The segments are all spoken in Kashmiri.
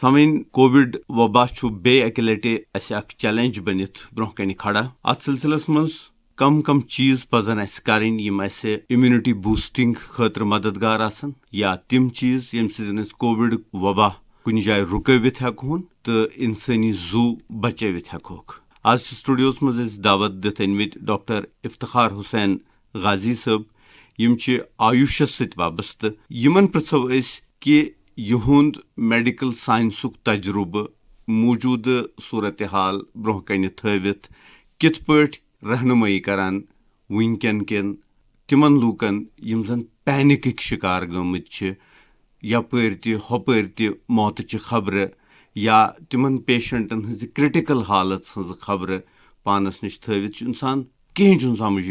सामीन कोविड वबा बे अकि लटि चैलेंज बनित ब्रोह कन खड़ा अत सिलसिलस मज कम चीज पजन अस करें यम इम्यूनिटी बूस्टिंग खतर मददगार आसन या तिम चीज यम सज कोविड वबा कुछ जाय रुकवित हेकोन तो इंसानी जू बचवित हेकोक। आज स्टूडियोस मज दावत दित अनमित डॉक्टर इफ्तिखार हुसैन गाजी साहब यम आयुषस सत वाबस्त यमन पृछो कि युहुंद मेडिकल साइंसुक तजुर्बे मौजूद सूरत हाल ब्रोह कन थवित कित पट रहनुमाई करान वनकन कन तिमन लूकन यम जन पैनिक शिकार गमत यपर तपर मौत खबर या तिमन पेशेंटन हज क्रिटिकल हालत हज खबर पानस नश थवित इंसान कहें समझ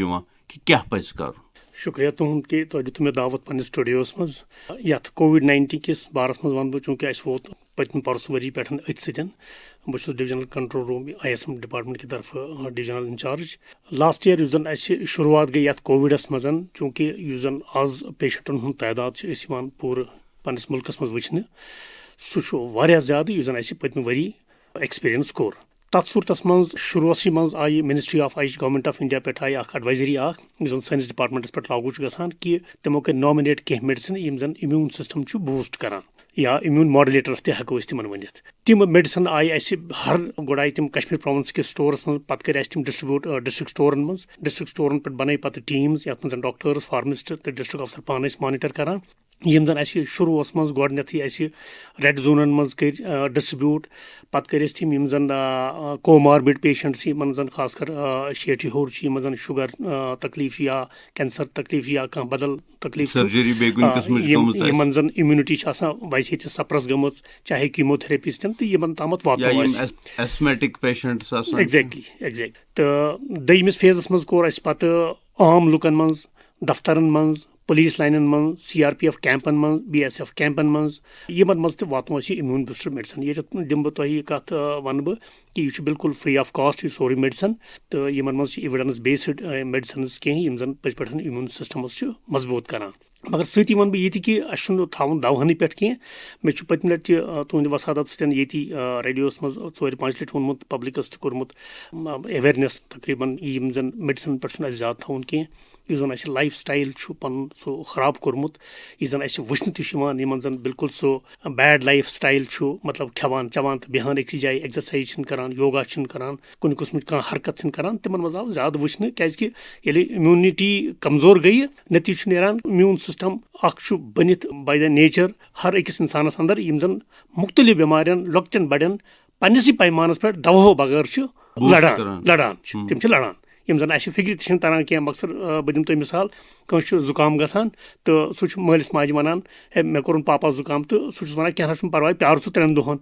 कि क्या पज कर। शुक्रिया तुहद कि तुह दितु मे दावत पन्ने स्टूडियोस मज यथ कोविड-19 किस बारस मज वन चूंकि अस वोत पत्म परस वरी पे अथ सतन बहुत divisional control room ISM department की तरफ डिविजनल इंचार्ज लास्ट ईयर जन शुरुआत गई यथ कोविडस मज चूंकि जन आज पेशेंटन हूँ तादाद पूरे पन्निस मुल्कस मज वचने सह ज्यादा जन पत्म वरी एक्सपीरियंस कोर तथ सूरतस मज शुरुआसी मज आई ministry of Ayush government of India पे आई एडवाइजरी जन सानिस डिपार्टमेंटस पे लागू गसान कि तमो कर नॉमिनेट कह मेडिसिन यम जन इम्यून सिस्टम बूस्ट करान या इम्यून मॉडुलेटर तको तिमन वनित तिम मेडिसिन आई हर गोड़ तम कश्मीर प्रोविंस के स्टोरस मज पे कर तम डिस्ट्रीब्यूट डिस्ट्रिक्ट स्टोरन पे बन पे टीम्स ये मज डॉक्टर्स फार्मिस्ट तो डिस्ट्रिक्ट अफसर पान मॉनिटर करान यम जन शुरू मज गोडनथी रेड जोनन मज कर डिस्ट्रीब्यूट पत कर तम यम जन कोमार्बिड पेशेंट्स यमन जन खास कर 60 होर यमन जन शुगर तकलीफ या कैंसर तकलीफ या कह बदल तकलीफ यमन जन इम्यूनिटी वैसे सप्रेस गम चाहे कीमोथेरेपी तो यमन तम एग्जैक्टली तो दयमिस फेजस मज कोर पे आम लुकन मज दफ्तरन मज पुलिस लाइन मज CRPF कैंपन मज BSF कैंपन मज यमन मज वातो इम्यून बूस्टर मेडिसिन ये दिम बह तुह कत वन बह कि यह बिल्कुल free of cost sorry medicine तो यमन मज एविडेंस बेस्ड मेडिसिन कहें यम जन पज पे इम्यून सिस्टमस मजबूत करान मगर सती वन बह कि थवन दवाहन पे कह मे पत्म लट तुंद वसादत सतन रेडियोस मज 4-5 लट वोनमुत पब्लिकस तोर्मुत अवेयरनेस तकरीबन यम जन मेडिसिन पे ज्यादा थवन कह यह जन लाइफ स्टाइल पन सो खराब कोर्मुत यह जन वुचन तमन जन बिल्कुल सो बैड लाइफ स्टाइल मतलब खेवान चवान तो बेहान एक जाए एक्सरसाइज करान योगा करान कुन किस्म कह हरकत करान तिमन मज आव ज्यादा वुचन क्या इम्यूनिटी कमजोर गई नतीज नेरान इम्यून सिस्टम बनित बाय द नेचर हर अकिस इंसानस अंदर यम जन मुख्तलिफ बीमारियन लॉकटन बड़न पन्निस पैमानस पे दवाओ बगैर लड़ान तिम लड़ान यम जन फिक्र तरह कह मकसद बह दिम तुम मिसाल कस जुकाम गसान तो सह मालिस माज वनान है मे कोर पापा जुकाम तो सह वन क्या पर्वा प्यार 3 दोहन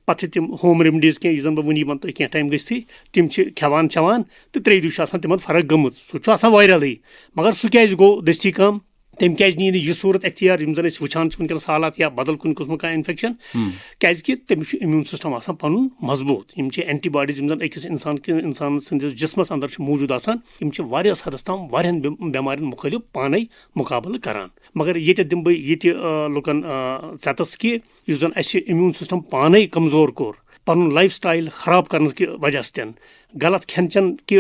पे तिम होम रेमडीज कह जन बह वन वन तो कह टाइम गई तिम खेवान चवान तो 3 दिन तिमन फर्क गम सह वायरल मगर सह क्या गो दस्ती कम तम क्या नी यह सूरत अख्तियार यम जन वुचान वनकस हालात या बदल कुन किस्म कह इन्फेक्शन क्या तमिस इम्यून सिस्टम पन मजबूत यम एंटीबॉडीज यम जन अकिस इंसान सन्दस जिस्मस अंदर मौजूद यम हदस तम वारियान बेमारियन मुखालिफ पाने मुकाबल करान मगर ये दिम बह ये लुकन चतस कि जन इम्यून सिस्टम पाने कमजोर कोर पन लाइफ स्टाइल खराब करने की वजह से गलत खेन चन कि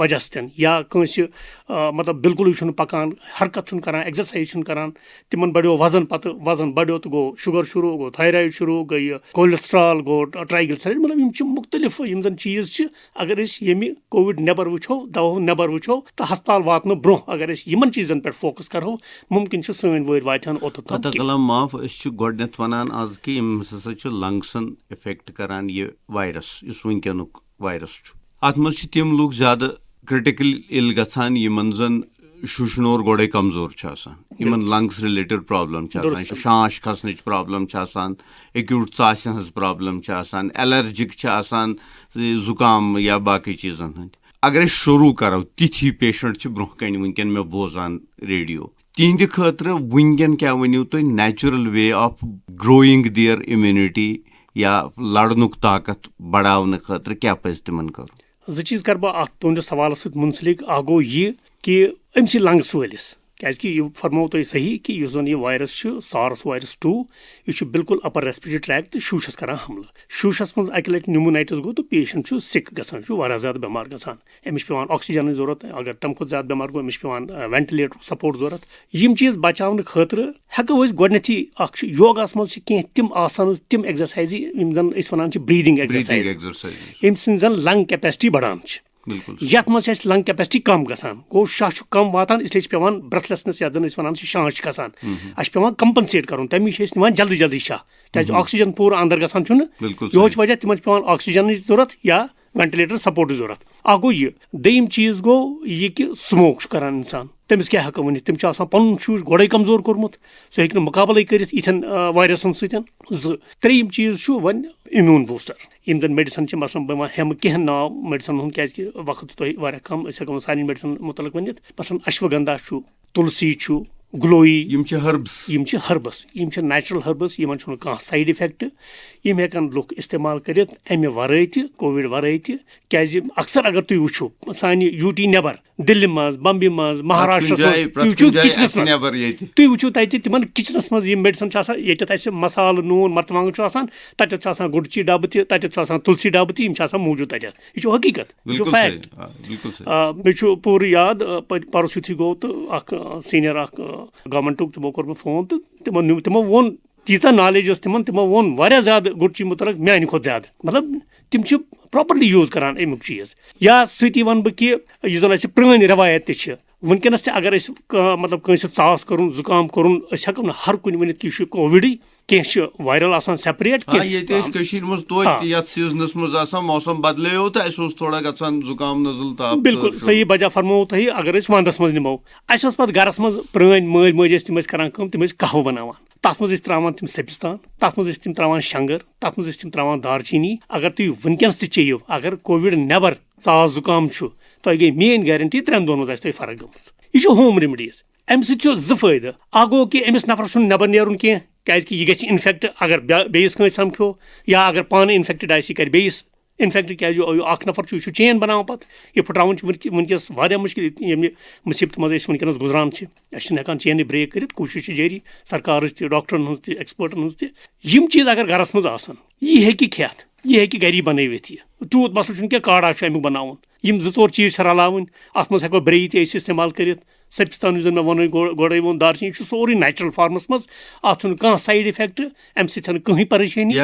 वजह से या कंस मतलब बिल्कुल पकान हरकत करान एक्सरसाइज करान तिमन बढ़ो वजन पे वजन बढ़ो तो गो शुगर शुरू गो थायराइड शुरू गई कोलेस्ट्रॉल गो ट्राइग्लिसराइड मतलब यम मुख्तलिफ यम जन चीज अगर ये कोविड नबर वो दवा नबर वो तो हस्पताल वातन ब्रोह अगर यमन चीजन पे फोकस करो मुमकिन सन वर वातान माफ गोडनेथ वनान आज कि लंग्सन इफेक्ट करान ये वायरस इस वनकनुक वायरस अत मज तम लूक ज्यादा क्रिटिकल इल गसान यमन जन शुशनोर गोड़े कमजोर यमन लंग्स रिलेटेड प्रॉब्लम शांश खसन प्रॉब्लम एक्यूट चासन हज प्रॉब्लम एलर्जिक जुकाम या बाकी चीजन हंद अगर शुरू करो तिथि पेशेंट ब्रोह कन वनकन मे बोजान रेडियो तिहंद खतर वनकन क्या वनियो तुम natural way of growing their immunity या लड़नुक ताकत बढ़ाने खतर क्या पज तिमन कर चीज कर बह तुंद सवाल मुंसलिक गो यह कि अमस लंग्स वलिस کیازکہِ یہِ فرمو تۄہہِ صحیح کہِ یُس زَن یہِ وایرس چھُ SARS وایرس 2 یہِ چھُ بِلکُل اَپر ریسپریٹری ٹریک تہٕ شوٗشَس کران حملہٕ شوٗشَس منٛز اَکہِ لَٹہِ نیومونایٹِس گوٚو تہٕ پیشنٹ چھُ سِک گژھان چھُ واریاہ زیادٕ بٮ۪مار گژھان أمِس چھِ پیٚوان آکسیجنٕچ ضوٚرتھ اگر تَمہِ کھۄتہٕ زیادٕ بٮ۪مار گوٚو أمِس چھِ پیٚوان وینٹِلیٹرُک سپورٹ ضوٚرتھ یِم چیٖز بچاونہٕ خٲطرٕ ہٮ۪کو أسۍ گۄڈٕنیتھٕے اکھ چھُ یوگاہس منٛز چھِ کینٛہہ تِم آسانٕز تِم ایٚگزرسایزٕ یِم زن أسۍ وَنان چھِ بریٖدِنٛگ ایٚگزرسایز ییٚمہِ سٕنٛز زن لنٛگ کیپیسٹی بڑان چھِ یتھ منٛز چھِ اَسہِ لنٛگ کیپیسٹی کم گژھان گوٚو شاہ چھُ کم واتان اسلیے چھِ پیٚوان برٛیتھلیسنس یتھ زن أسۍ وَنان چھِ شانش چھِ کھسان اَسہِ چھُ پیٚوان کمپنسیٹ کرُن تَمہِ چھِ أسۍ نِوان جلدی جلدی شاہ کیازِ آکسیجن پوٗرٕ اندر گژھان چھُنہٕ یِہوے چھُ وجہ تِمن چھِ پیٚوان آکسیجنٕچ ضوٚرتھ یا وینٹِلیٹر سپورٹٕچ ضوٚرتھ اکھ گوٚو یہِ دوٚیِم چیٖز گوٚو یہِ کہِ سموک چھُ کران اِنسان تٔمِس کیاہ ہٮ۪کو ؤنِتھ تٔمِس چھُ آسان پنُن شوٗش گۄڈے کمزور کوٚرمُت سُہ ہیٚکہِ نہٕ مُقابلے کٔرِتھ یِتھٮ۪ن وایرسن سۭتۍ 2 ترٛیٚیِم چیٖز چھُ وۄنۍ اِمیوٗن بوٗسٹر یِم زن میڈِسن چھِ مثلاً بہٕ ہٮ۪مہٕ کینٛہہ ناو میڈِسنن ہُنٛد کیازِ کہِ وقت چھُ تۄہہِ واریاہ کم أسۍ ہٮ۪کو نہٕ سارنٕے میڈِسن مُتعلق ؤنِتھ مثلاً اشوگندا چھُ تُلسی چھُ گلویی یِم چھِ ہربس یِم چھِ نیچرل ہربس یِمن چھُنہٕ کانٛہہ سایڈ اِفیکٹ یِم ہٮ۪کن لُکھ استعمال کٔرِتھ اَمہِ ورٲے تہِ کووِڈ ورٲے تہِ کیازِ اکثر اگر تُہۍ وٕچھو سانہِ یوٗ ٹی نیبر دِلہِ منٛز بمبہِ منٛز مہاراشٹرس منٛز تُہۍ وٕچھِو کِچنس منٛز تُہۍ وٕچھِو تَتہِ تِمن کِچنس منٛز یِم میڈِسن چھِ آسان ییٚتٮ۪تھ اَسہِ مسالہٕ نوٗن مرژٕوانٛگن چھُ آسان تَتٮ۪تھ چھُ آسان گُڈچی ڈبہٕ تہِ تَتٮ۪تھ چھُ آسان تُلسی ڈبہٕ تہِ یِم چھِ آسان موٗجوٗد تَتٮ۪تھ یہِ چھُ حقیٖقت یہِ چھُ فیکٹ مےٚ چھُ پوٗرٕ یاد پرُس یُتھُے گوٚو تہٕ اکھ سیٖنیر اکھ گورمینٹُک تِمو کوٚر مےٚ فون تہٕ تِمو ووٚن تیٖژاہ نالیج ٲس تِمو ووٚن واریاہ زیادٕ گُڈچی مُتعلق میانہِ کھۄتہٕ زیادٕ مطلب تِم چھِ پراپرلی یوٗز کران امیُک چیٖز یا سۭتی وَنہٕ بہٕ کہِ یُس زن اَسہِ پرٲنۍ رٮ۪وایت تہِ چھِ وٕنکیٚنس تہِ اگر أسۍ مطلب کٲنٛسہِ ژاس کوٚرُن زُکام کوٚرُن أسۍ ہٮ۪کو نہٕ ہر کُنہِ ؤنِتھ کہِ یہِ چھُ کووِڈٕے کینٛہہ چھِ وایرل آسان سیپریٹ بِلکُل صحیح بجا فرموو تۄہہِ اگر أسۍ ونٛدس منٛز نِمو اَسہِ ٲس پتہٕ گرس منٛز پرٲنۍ مٲلۍ مٲجۍ ٲسۍ تِم ٲسۍ کران کٲم تِم ٲسۍ قہوٕ بناوان تتھ منٛز ٲسۍ تراوان تِم سٔپِستان تتھ منٛز ٲسۍ تِم تراوان شنٛگٕر تتھ منٛز ٲسۍ تِم تراوان دارچیٖنی اگر تُہۍ وٕنکیٚنس تہِ چیٚیِو اگر کووِڈ نٮ۪بر ژاس زُکام چھُ تۄہہِ گٔے میٲنۍ گیرنٹی 3 دۄہن منٛز آسہِ تۄہہِ فرق گٔمٕژ یہِ چھُ ہوم ریمڈیٖز اَمہِ سۭتۍ چھُ 2 فٲیدٕ اکھ گوٚو کہِ أمِس نفرس چھُنہٕ نٮ۪بر نیرُن کینٛہہ کیازِ کہِ یہِ گژھِ اِنفیکٹ اگر بیٚیِس کٲنٛسہِ سمکھیو یا اگر پانہٕ اِنفیکٹِڈ آسہِ یہِ کرِ بیٚیِس اِنفیکٹ کیازِ اکھ نفر چھُ یہِ چھُ چین بناوان پتہٕ یہِ پھٕٹراوُن چھُ وٕنکیٚس واریاہ مُشکِل ییٚمہِ مُصیبتہٕ منٛز أسۍ وٕنکیٚنس گُزران چھِ أسۍ چھِنہٕ ہٮ۪کان چینٕے برٛیک کٔرِتھ کوٗشِش چھِ جٲری سرکارٕچ تہِ ڈاکٹرن ہٕنٛز تہِ ایٚکسپٲرٹن ہٕنٛز تہِ یِم چیٖز اگر گرس منٛز آسان یہِ ہیٚکہِ کھٮ۪تھ یہِ ہیٚکہِ گری بنٲوِتھ یہِ تیوٗت مسلہٕ چھُنہٕ کینٛہہ کاڑا چھُ امیُک بناوُن یِم 2-4 چیٖز چھِ رلاوٕنۍ اتھ منٛز ہٮ۪کو برٛیہِ تہِ أسۍ استعمال کٔرِتھ سٔپِستان یُس زن مےٚ ووٚنُے گۄڈے ووٚن دارچیٖنی چھُ سورُے نیچرل فارمس منٛز اتھ چھُنہٕ کانٛہہ سایڈ اِفیکٹ اَمہِ سۭتۍ چھنہٕ کٕہٕنۍ پریشٲنی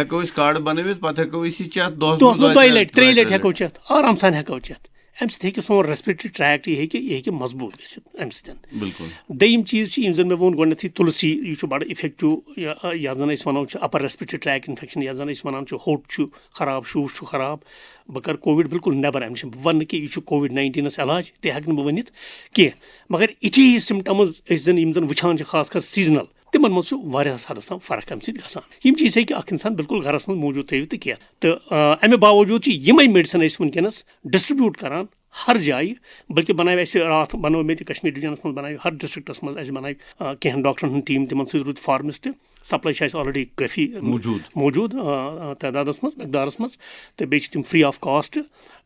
دۄہس منٛز 2 لٹہِ 3 لٹہِ ہٮ۪کو چٮ۪تھ آرام سان ہٮ۪کو چٮ۪تھ اَمہِ سۭتۍ ہیٚکہِ سون ریسپریٹری ٹریک یہِ ہیٚکہِ مضبوٗط گٔژھِتھ اَمہِ سۭتۍ دوٚیِم چیٖز چھِ یِم زن مےٚ ووٚن گۄڈٕنیتھٕے تُلسی یہِ چھُ بڑٕ اِفیکٹِو یتھ زن أسۍ وَنو چھِ اَپر ریسپریٹری ٹریک اِنفیکشن یتھ زن أسۍ وَنان چھِ ہوٚٹ چھُ خراب شوٗش چھُ خراب بہٕ کرٕ کووِڈ بِلکُل نٮ۪بر اَمہِ نِش بہٕ وَنہٕ کہِ یہِ چھُ کووِڈ-19 علاج تہِ ہٮ۪کہٕ نہٕ بہٕ ؤنِتھ کینٛہہ مگر یِتھی سِمٹمٕز أسۍ زن یِم زن وٕچھان چھِ خاص کر سیٖزنل تِمن منٛز چھُ واریاہس حدس تام فرق اَمہِ سۭتۍ گژھان یِم چیٖز ہیٚکہِ اکھ اِنسان بِلکُل گرس منٛز موٗجوٗد تھٲوِتھ تہٕ کینٛہہ تہٕ اَمہِ باوجوٗد چھِ یِمے میڈِسن أسۍ وٕنکیٚنس ڈسٹربیوٗٹ کران ہر جایہِ بلکہِ بنٲو اَسہِ راتھ بنوو مےٚ تہِ کشمیٖر ڈِوجنس منٛز بنٲو ہر ڈسٹرکٹس منٛز اَسہِ بنٲو کینٛہن ڈاکٹرن ہُنٛد ٹیٖم تِمن سۭتۍ روٗدۍ فارمسٹ سپلاے چھِ اَسہِ آلریڈی کٲفی موٗجوٗد تعدادس منٛز مقدارس منٛز تہٕ بیٚیہِ چھِ تِم فرٛی آف کاسٹ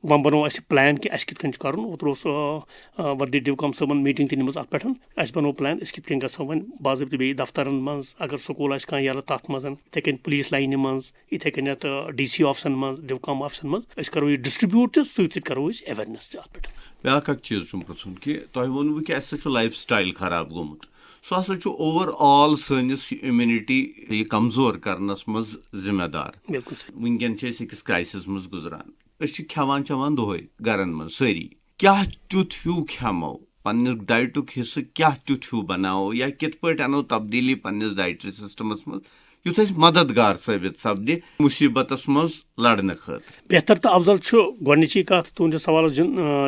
وۄنۍ بنوو اَسہِ پلان کہِ اَسہِ کِتھ کٔنۍ چھُ کَرُن اوترٕ اوس وردی ڈِوکام صٲبن میٖٹنٛگ تہِ نِمٕژ اَتھ پٮ۪ٹھ اَسہِ بنوو پلان أسۍ کِتھ کٔنۍ گژھو وۄنۍ باضٲبطہٕ بیٚیہِ دفترن منٛز اگر سکوٗل آسہِ کانٛہہ یَلہٕ تَتھ منٛز یِتھٕے کٔنۍ پُلیٖس لاینہِ منٛز یِتھٕے کٔنٮ۪تھ DC آفسن منٛز ڈِوکام آفسن منٛز أسۍ کرو یہِ ڈِسٹربیوٗٹ تہٕ سۭتۍ سۭتۍ کرو أسۍ ایویرنیس تہِ اَتھ پٮ۪ٹھ بیٛاکھ اکھ چیٖز چھُم پرٛژھُن کہِ تۄہہِ ووٚنوٕ کہِ اَسہِ چھُ لایف سٹایل خراب گوٚمُت سُہ ہسا چھُ اوور آل سٲنِس اِمیوٗنِٹی یہِ کمزور کرنس منٛز ذِمہٕ دار وٕنکیٚن چھِ أسۍ أکِس کرایسِس منٛز گُزران أسۍ چھِ کھٮ۪وان چٮ۪وان دۄہے گرن منٛز سٲری کیاہ تیُتھ ہیوٗ کھٮ۪مو پننِس ڈایٹُک حِصہٕ کیاہ تیُتھ ہیوٗ بناوو یا کِتھ پٲٹھۍ انو تبدیٖلی پننِس ڈایٹری سسٹمس منٛز یُتھ اَسہِ مددگار ثٲبِت سپدِ مُصیٖبتس منٛز لڑنہٕ خٲطرٕ بہتر تہٕ افضل چھُ گۄڈنِچی کتھ تُہنٛدِس سوالس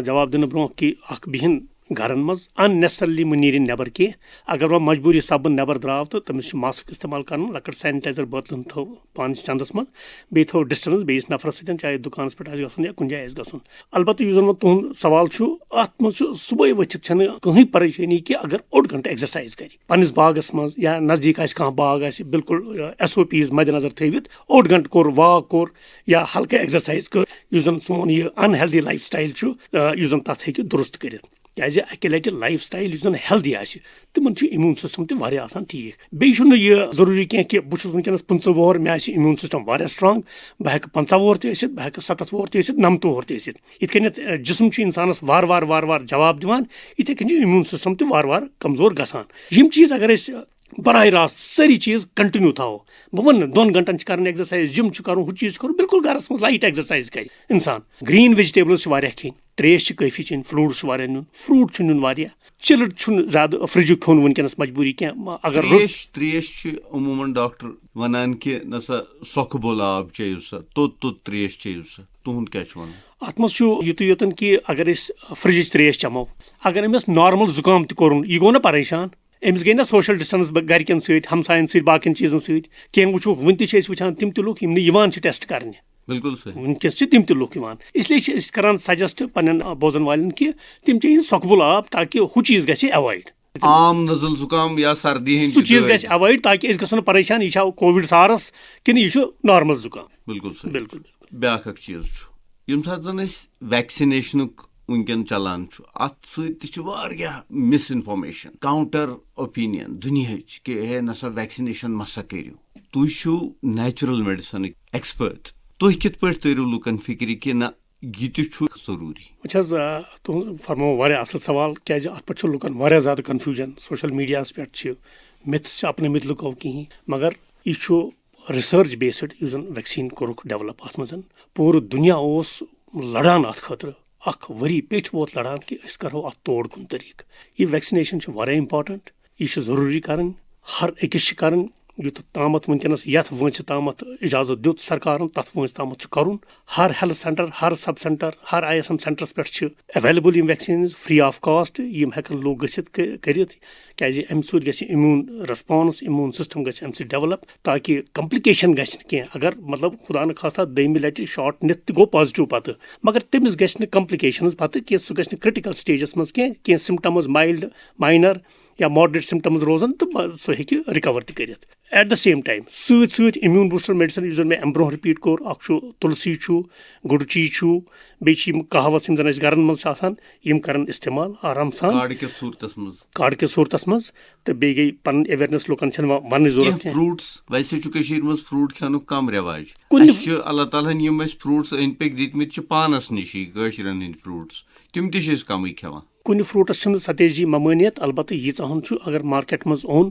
جواب دِنہٕ برونٛہہ کہِ اکھ بِہِن گرن منٛز اننیسرلی مہٕ نیرِنۍ نٮ۪بر کینٛہہ اگر وۄنۍ مجبوٗری سپدن نٮ۪بر درٛاو تہٕ تٔمِس چھُ ماسک استعمال کرُن لۄکٕٹ سینِٹایزر بٲتلن تھٲو پانس چندس منٛز بیٚیہِ تھٲو ڈِسٹنس بیٚیِس نفرس سۭتۍ چاہے دُکانس پٮ۪ٹھ آسہِ گژھُن یا کُنہِ جایہِ آسہِ گژھُن البتہٕ یُس زن وۄنۍ تُہُنٛد سوال چھُ اتھ منٛز چھُ صبحٲے ؤتھِتھ چھنہٕ کٕہٕنۍ پریشٲنی کہِ اگر 1 گنٹہٕ ایٚگزرسایز کرِ پننِس باغس منٛز یا نزدیٖک آسہِ کانٛہہ باغ آسہِ بِلکُل SOPs مدِ نظر تھٲوِتھ 1 گنٹہٕ کوٚر واک کوٚر یا ہلکہٕ ایٚگزرسایز کٔر یُس زن سون یہِ ان ہیلدی لایف سٹایل چھُ یُس زن تتھ ہیٚکہِ درست کٔرِتھ کیازِ اَکہِ لَٹہِ لایف سٹایل یُس زَن ہیلدی آسہِ تِمن چھُ اِمیوٗن سِسٹم تہِ واریاہ آسان ٹھیٖک. بیٚیہِ چھُنہٕ یہِ ضروٗری کینٛہہ کہِ بہٕ چھُس وٕنکیٚنس 25 وُہر مےٚ آسہِ اِمیوٗن سِسٹم واریاہ سٹرانگ, بہٕ ہٮ۪کہٕ 50 وُہر تہِ ٲسِتھ, بہٕ ہٮ۪کہٕ 70 وُہر تہِ ٲسِتھ, 90 وُہر تہِ ٲسِتھ. یِتھ کٔنٮ۪تھ جسم چھُ اِنسانس وارٕ وارٕ جواب دِوان, یِتھے کٔنۍ چھُ اِمیوٗن سِسٹم تہِ وارٕ کمزور گژھان. یِم چیٖز اگر أسۍ براہ راست سٲری چیٖز کنٹِنیوٗ تھاوو, بہٕ وَنہٕ نہٕ 2 گنٹن چھِ کرٕنۍ ایگزرسایز, جِم چھُ کرُن, ہُہ چیٖز چھُ کرُن, بِلکُل گرس منٛز لایٹ ایگزرسایز کرِ اِنسان. گریٖن ویجِٹیبلٕز چھِ واریاہ کھٮ۪نۍ, تریش چھِ کٲفی چٮ۪نۍ, فروٗٹٕس چھُ واریاہ نیُن, فروٗٹ چھُ نیُن واریاہ, چِلٕڈ چھُنہٕ زیادٕ فرجُک کھیوٚن وٕنکیٚنس مجبوٗری کینٛہہ. اگر تریش چھِ عموٗمن ڈاکٹر وَنان کہِ نسا سۄکھٕ بول آب چیٚیِو سا, توٚت تریش چیٚیِو سا, تُہُنٛد کیاہ چھُ وَنُن؟ اَتھ منٛز چھُ یُتُے یوتن کہِ اگر أسۍ فرجِچ تریش چٮ۪مو, اگر أمِس نارمل زُکام تہِ کوٚرُن, یہِ گوٚو نہ پریشان, أمِس گٔے نہ سوشل ڈِسٹنس گرِکٮ۪ن سۭتۍ, ہمساین سۭتۍ, باقین چیٖزن سۭتۍ. کینٛہہ وٕچھوکھ وُنہِ تہِ چھِ أسۍ وٕچھان تِم تہِ لُکھ یِم نہٕ یِوان چھِ ٹیسٹ کرنہِ, بِلکُل وٕنکیٚس چھِ تِم تہِ لُکھ یِوان. اسلیے چھِ أسۍ کران سجسٹ پننٮ۪ن بوزن والٮ۪ن کہِ تِم چیٚیِن سۄکھٕ بول آب تاکہِ ہُہ چیٖز گژھِ ایوایڈ. عام نزل زُکام یا سردی ہٕنٛدۍ سُہ چیٖز گژھِ ایوایڈ تاکہِ أسۍ گژھو نہٕ پریشان یہِ چھا کووِڈ سارس کِنہٕ یہِ چھُ نارمل زُکام. بِلکُل. بیاکھ اکھ چیٖز چھُ ییٚمہِ ساتہٕ زن أسۍ ویکسِنیشنُک وٕنکیٚن چلان چھُ, اتھ سۭتۍ تہِ چھِ واریاہ مس انفارمیشن, کاونٹر اوپینین دُنیاہٕچ کہِ ہے نسا ویکسِنیشن مسا کٔرِو. تُہۍ چھِو نیچرل میڈِسنٕکۍ ایکسپٲرٹ, تُہۍ کِتھ پٲٹھۍ تٔرِو لُکن فِکرِ کہِ نہ یہِ تہِ چھُ ضروٗری؟ وٕچھ حظ, تُہُنٛد فرموو واریاہ اَصٕل سوال, کیازِ اَتھ پٮ۪ٹھ چھُ لُکن واریاہ زیادٕ کنفیوٗجن. سوشل میٖڈیاہس پٮ۪ٹھ چھِ مِتھٕس چھِ اپنٲومٕتۍ لُکو کِہینۍ, مگر یہِ چھُ رِسٲرٕچ بیسٕڈ یُس زن ویکسیٖن کوٚرُکھ ڈیولپ. اَتھ منٛز پوٗرٕ دُنیا اوس لڑان اَتھ خٲطرٕ, اکھ ؤری پیٚٹھۍ ووت لڑان کہِ أسۍ کرو اَتھ توڑ کُن طٔریٖقہٕ. یہِ ویکسِنیشن چھِ واریاہ اِمپاٹنٹ, یہِ چھِ ضروٗری کرٕنۍ, ہر أکِس چھِ کرٕنۍ. یوٚت تامتھ وٕنکیٚنس یتھ وٲنٛسہِ تامتھ اِجازت دیُت سرکارن, تتھ وٲنٛسہِ تامتھ چھُ کرُن. ہر ہیلتھ سینٹر, ہر سب سینٹر, ہر ISM سینٹرس پٮ۪ٹھ چھِ ایویلیبٕل یِم ویکسیٖنز فرٛی آف کاسٹ. یِم ہٮ۪کن لُکھ گٔژھِتھ کٔرِتھ, کیازِ اَمہِ سۭتۍ گژھِ اِمیوٗن ریسپانس, اِمیوٗن سِسٹم گژھِ اَمہِ سۭتۍ ڈیولپ, تاکہِ کمپلِکیشن گژھِ نہٕ کینٛہہ. اگر مطلب خدا نہٕ خاصا دٔیمہِ لٹہِ شاٹ نِتھ تہِ گوٚو پازٹِو پتہٕ, مگر تٔمِس گژھِ نہٕ کمپلِکیشنز پتہٕ کینٛہہ, سُہ گژھِ نہٕ کرٹِکل سٹیجس منٛز کینٛہہ سِمٹمز مایلڈ, ماینر یا ماڈریٹ سِمٹمز روزن تہٕ سُہ ہیٚکہِ رِکور تہِ کٔرِتھ. ایٹ د سیم ٹایم سۭتۍ سۭتۍ اِمیوٗن بوٗسٹر میڈِسن یُس زن مےٚ اَمہِ برونٛہہ رِپیٖٹ کوٚر, اکھ چھُ تُلسی چھُ, گُڈچی چھُ, بیٚیہِ چھِ یِم کہوس یِم زن اَسہِ گرن منٛز چھِ آسان, یِم کرن استعمال آرام سان کاڑ کِس صوٗرتس منٛز. تہٕ بیٚیہِ گٔے پنٕنۍ ایویرنیس لُکن چھنہٕ وننٕچ ضروٗرت کینٛہہ. فروٗٹس ویسے چھُ کٔشیٖر منٛز فروٗٹ کھٮ۪نُک کم رٮ۪واج, اَسہِ چھِ اللہ تعالیٰ ہن یِم اَسہِ فروٗٹس أنٛدۍ پٔکۍ دِتمٕتۍ چھِ پانس نِشی, کٲشرٮ۪ن ہٕنٛدۍ فروٗٹس, تِم تہِ چھِ أسۍ کمٕے کھٮ۪وان. کُنہِ فروٗٹس چھنہٕ ستیش جی ممٲنیت, البتہٕ ییٖژاہ ہن چھُ اگر مارکیٹ منٛز اوٚن,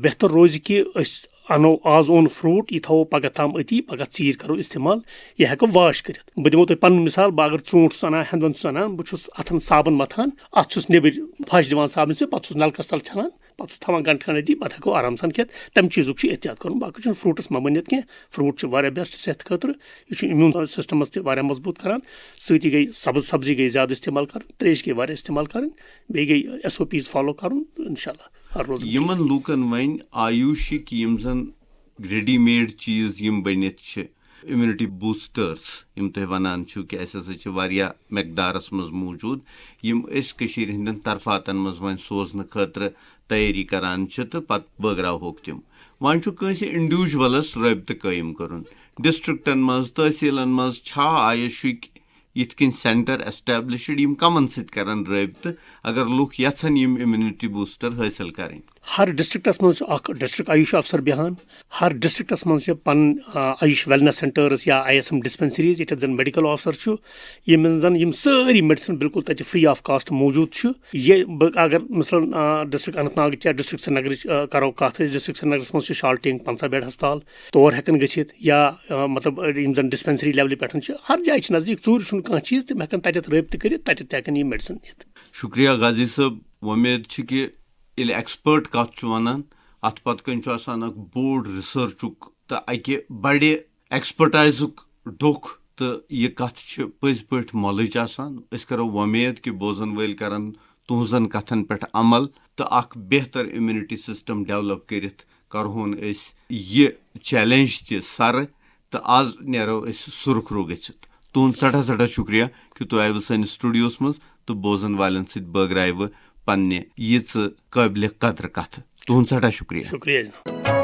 بہتر روزِ کہِ أسۍ اَنو آز اوٚن فروٗٹ, یہِ تھاوو پگہہ تام أتی, پگہہ ژیٖرۍ کرو استعمال, یہِ ہٮ۪کو واش کٔرِتھ. بہٕ دِمو تۄہہِ پنٕنۍ مِثال, بہٕ اگر ژوٗنٛٹھ چھُس اَنان, ہٮ۪نٛدوٮ۪نٛد چھُس اَنان, بہٕ چھُس اتھن صابن متھان, اتھ چھُس نیبٕرۍ پھش دِوان صابنہِ سۭتۍ, پتہٕ چھُس نلکس تل چھلان, پتہٕ چھُس تھاوان گنٹہٕ کھنٛڈ أتی, پتہٕ ہٮ۪کو آرام سان کھٮ۪تھ. تمہِ چیٖزُک چھُ احتِیاط کرُن, باقٕے چھُنہٕ فروٗٹس ممٲنیت کینٛہہ. فروٗٹ چھُ واریاہ بیسٹ صحتہٕ خٲطرٕ, یہِ چھُ امیوٗن سسٹمس تہِ واریاہ مضبوٗط کران. سۭتی گٔے سبٕز سبزی گٔے زیادٕ استعمال کرٕنۍ, تریش گٔے واریاہ استعمال کرٕنۍ, بیٚیہِ گٔے SOPs فالو کرُن, انشاء اللہ. یِمن لوٗکن وۄنۍ آیوٗشٕکۍ یِم زن ریڈی میڈ چیٖز یِم بٔنِتھ چھِ, اِمیوٗنٹی بوٗسٹٲرٕس یِم تُہۍ وَنان چھِو کہِ اَسہِ ہسا چھِ واریاہ مٮ۪قدارَس منٛز موٗجوٗد, یِم أسۍ کٔشیٖرِ ہِنٛدٮ۪ن طرفاتن منٛز وۄنۍ سوزنہٕ خٲطرٕ تیٲری کران چھِ تہٕ پتہٕ بٲگراوہوکھ تِم. وۄنۍ چھُ کٲنٛسہِ اِنڈیوجولس رٲبطہٕ قٲیِم کرُن. ڈسٹرکٹن منٛز, تحصیٖلن منٛز چھا آیوٗشٕکۍ یِتھ کٔنۍ سینٹر ایسٹیبلِشڈ یِم کمن سۭتۍ کرن رٲبطہٕ اگر لُکھ یژھن یِم اِمیوٗنٹی بوٗسٹر حٲصِل کرٕنۍ؟ ہر ڈسٹرکٹس منٛز چھُ اکھ ڈسٹرکٹ آیوٗش افسر بیٚہوان. ہر ڈسٹرکٹس منٛز چھِ پنٕنۍ آیوٗش ویلنس سینٹٲرٕس یا ISM ڈسپینسریٖز, ییٚتٮ۪تھ زن میڈِکل آفسر چھُ, یِمن زن یِم سٲری میڈِسن بِلکُل تتہِ فرٛی آف کاسٹ موٗجوٗد چھُ. یہِ بہٕ اگر مِثلن ڈسٹرک اننت ناگٕچ یا ڈسٹرک سرینگرٕچ کرو کتھ, أسۍ ڈسٹرک سرینگرس منٛز چھُ شالٹینگ 50 بیڈ ہسپتال, تور ہٮ۪کن گٔژھِتھ, یا مطلب یِم زن ڈسپینسری لیولہِ پٮ۪ٹھ چھِ, ہر جایہِ چھِ نزدیٖک, ژوٗرِ چھُنہٕ کانٛہہ چیٖز, تِم ہٮ۪کن تتٮ۪تھ رٲبطہٕ کٔرِتھ, تتٮ۪تھ تہِ ہٮ۪کن یِم میڈِسن نِتھ. شُکریہ غازی صٲب. وۄمید چھِ کہِ ییٚلہِ ایکسپٲرٹ کتھ چھُ ونان, اتھ پتہٕ کٔنۍ چھُ آسان اکھ بوٚڑ رِسٲرچُک تہٕ اکہِ بڑِ ایکسپٲرٹایزُک ڈوٚکھ, تہٕ یہِ کتھ چھِ پٔزۍ پٲٹھۍ مۄلٕچ آسان. أسۍ کرو وۄمید کہِ بوزن وٲلۍ کرن تُہنٛزن کتھن پٮ۪ٹھ عمل تہٕ اکھ بہتر اِمیوٗنٹی سسٹم ڈیولپ کٔرِتھ کرہون أسۍ یہِ چیلینج تہِ سرٕ, تہٕ آز نیرو أسۍ سُرخرو گٔژھِتھ. تُہُنٛد سٮ۪ٹھاہ سٮ۪ٹھاہ شُکریہ کہِ تُہۍ آیوٕ سٲنِس سٹوڈیوس منٛز تہٕ بوزن والٮ۪ن سۭتۍ بٲگرایوٕ پننہِ ییٖژٕ قٲبلہِ قدرٕ کتھٕ. تُہُنٛد سٮ۪ٹھاہ شُکریہ.